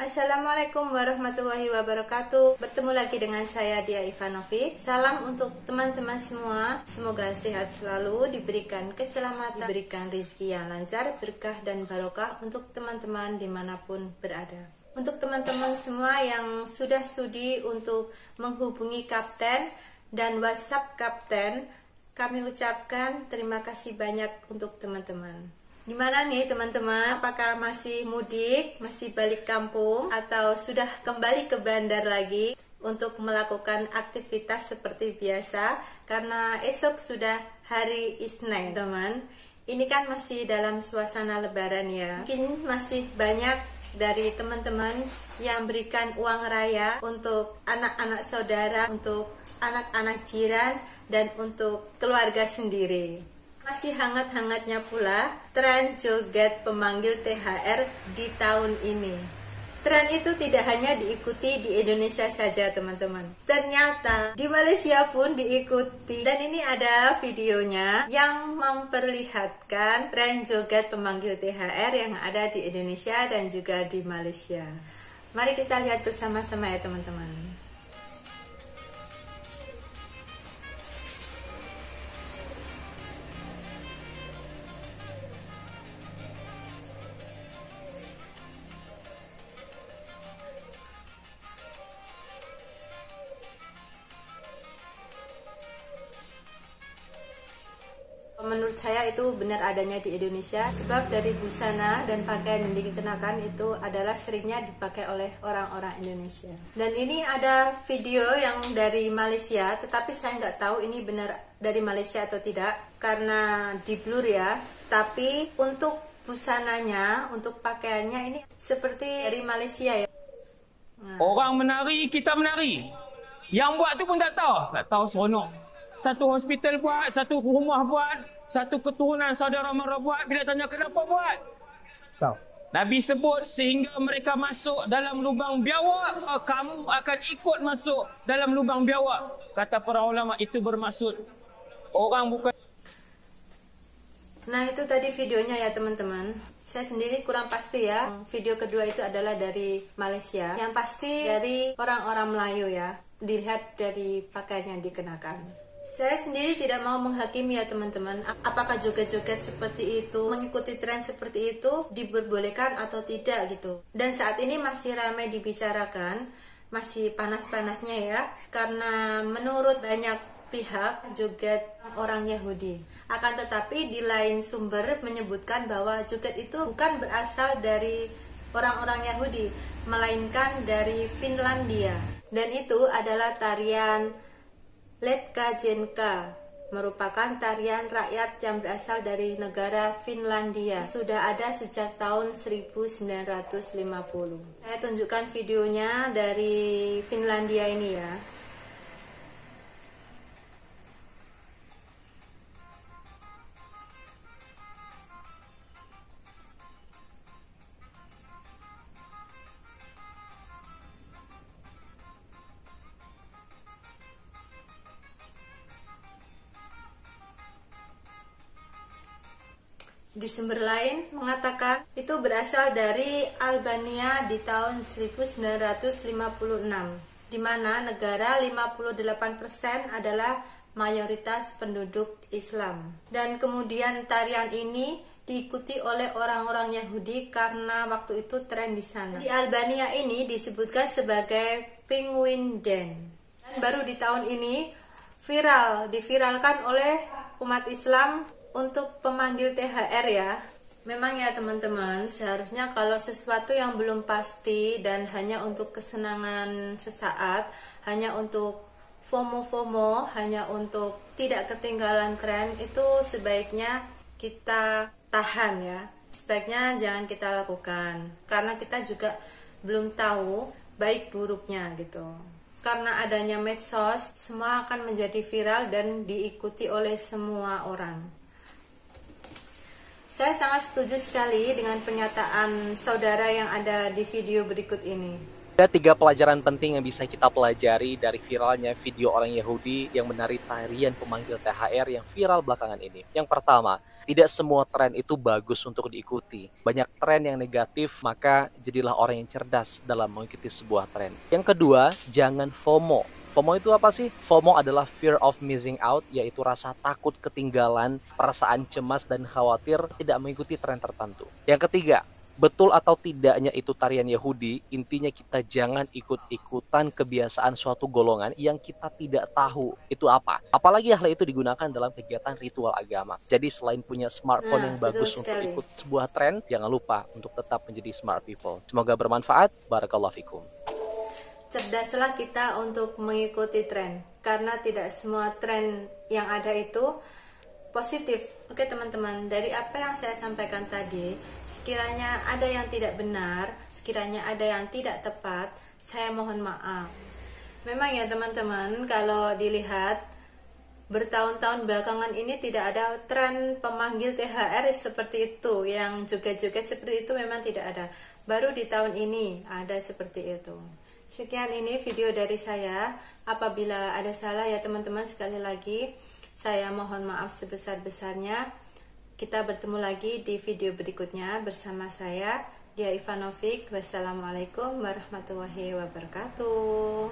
Assalamualaikum warahmatullahi wabarakatuh. Bertemu lagi dengan saya Dia Ivanovic. Salam untuk teman-teman semua. Semoga sehat selalu, diberikan keselamatan, diberikan rezeki yang lancar, berkah dan barokah untuk teman-teman dimanapun berada. Untuk teman-teman semua yang sudah sudi untuk menghubungi Kapten dan WhatsApp Kapten, kami ucapkan terima kasih banyak untuk teman-teman. Gimana nih teman-teman, apakah masih mudik, masih balik kampung, atau sudah kembali ke bandar lagi untuk melakukan aktivitas seperti biasa? Karena esok sudah hari Isnin, teman. Ini kan masih dalam suasana lebaran ya. Mungkin masih banyak dari teman-teman yang berikan uang raya untuk anak-anak saudara, untuk anak-anak jiran, dan untuk keluarga sendiri. Masih hangat-hangatnya pula tren joget pemanggil THR di tahun ini. Tren itu tidak hanya diikuti di Indonesia saja teman-teman. Ternyata di Malaysia pun diikuti. Dan ini ada videonya yang memperlihatkan tren joget pemanggil THR yang ada di Indonesia dan juga di Malaysia. Mari kita lihat bersama-sama ya teman-teman. Menurut saya itu benar adanya di Indonesia, sebab dari busana dan pakaian yang dikenakan itu adalah seringnya dipakai oleh orang-orang Indonesia. Dan ini ada video yang dari Malaysia, tetapi saya nggak tahu ini benar dari Malaysia atau tidak karena di blur ya. Tapi untuk busananya, untuk pakaiannya ini seperti dari Malaysia ya. Orang menari, kita menari. Yang buat tu pun tak tahu seronok. Satu hospital buat, satu rumah buat, satu keturunan saudara mara buat. Bila tanya kenapa buat, tahu. Nabi sebut sehingga mereka masuk dalam lubang biawak, kamu akan ikut masuk dalam lubang biawak. Kata para ulama itu bermaksud orang bukan. Nah itu tadi videonya ya teman-teman. Saya sendiri kurang pasti ya. Video kedua itu adalah dari Malaysia. Yang pasti dari orang-orang Melayu ya. Dilihat dari pakaian yang dikenakan. Saya sendiri tidak mau menghakimi ya teman-teman. Apakah joget-joget seperti itu, mengikuti tren seperti itu diperbolehkan atau tidak gitu. Dan saat ini masih ramai dibicarakan, masih panas-panasnya ya. Karena menurut banyak pihak joget orang Yahudi. Akan tetapi di lain sumber menyebutkan bahwa joget itu bukan berasal dari orang-orang Yahudi, melainkan dari Finlandia. Dan itu adalah tarian Letkajenka, merupakan tarian rakyat yang berasal dari negara Finlandia. Sudah ada sejak tahun 1950. Saya tunjukkan videonya dari Finlandia ini ya. Di sumber lain mengatakan itu berasal dari Albania di tahun 1956, di mana negara 58% adalah mayoritas penduduk Islam. Dan kemudian tarian ini diikuti oleh orang-orang Yahudi karena waktu itu tren di sana. Di Albania ini disebutkan sebagai penguin dance. Dan baru di tahun ini diviralkan oleh umat Islam untuk pemanggil THR ya. Memang ya teman-teman, seharusnya kalau sesuatu yang belum pasti dan hanya untuk kesenangan sesaat, hanya untuk FOMO, hanya untuk tidak ketinggalan tren, itu sebaiknya kita tahan ya. Sebaiknya jangan kita lakukan, karena kita juga belum tahu baik buruknya gitu. Karena adanya medsos, semua akan menjadi viral dan diikuti oleh semua orang. Saya sangat setuju sekali dengan pernyataan saudara yang ada di video berikut ini. Ada 3 pelajaran penting yang bisa kita pelajari dari viralnya video orang Yahudi yang menari tarian pemanggil THR yang viral belakangan ini. Yang pertama, tidak semua tren itu bagus untuk diikuti. Banyak tren yang negatif, maka jadilah orang yang cerdas dalam mengikuti sebuah tren. Yang kedua, jangan FOMO. FOMO itu apa sih? FOMO adalah fear of missing out, yaitu rasa takut ketinggalan, perasaan cemas dan khawatir tidak mengikuti tren tertentu. Yang ketiga, betul atau tidaknya itu tarian Yahudi, intinya kita jangan ikut-ikutan kebiasaan suatu golongan yang kita tidak tahu itu apa. Apalagi hal itu digunakan dalam kegiatan ritual agama. Jadi selain punya smartphone yang bagus untuk ikut sebuah tren, jangan lupa untuk tetap menjadi smart people. Semoga bermanfaat. Barakallahu fikum. Cerdaslah kita untuk mengikuti tren, karena tidak semua tren yang ada itu positif. Oke teman-teman, dari apa yang saya sampaikan tadi, sekiranya ada yang tidak benar, sekiranya ada yang tidak tepat, saya mohon maaf. Memang ya teman-teman, kalau dilihat bertahun-tahun belakangan ini tidak ada tren pemanggil THR seperti itu, yang joget-joget seperti itu memang tidak ada. Baru di tahun ini ada seperti itu. Sekian ini video dari saya. Apabila ada salah ya teman-teman, sekali lagi saya mohon maaf sebesar-besarnya. Kita bertemu lagi di video berikutnya bersama saya, Dia Ivanovic. Wassalamualaikum warahmatullahi wabarakatuh.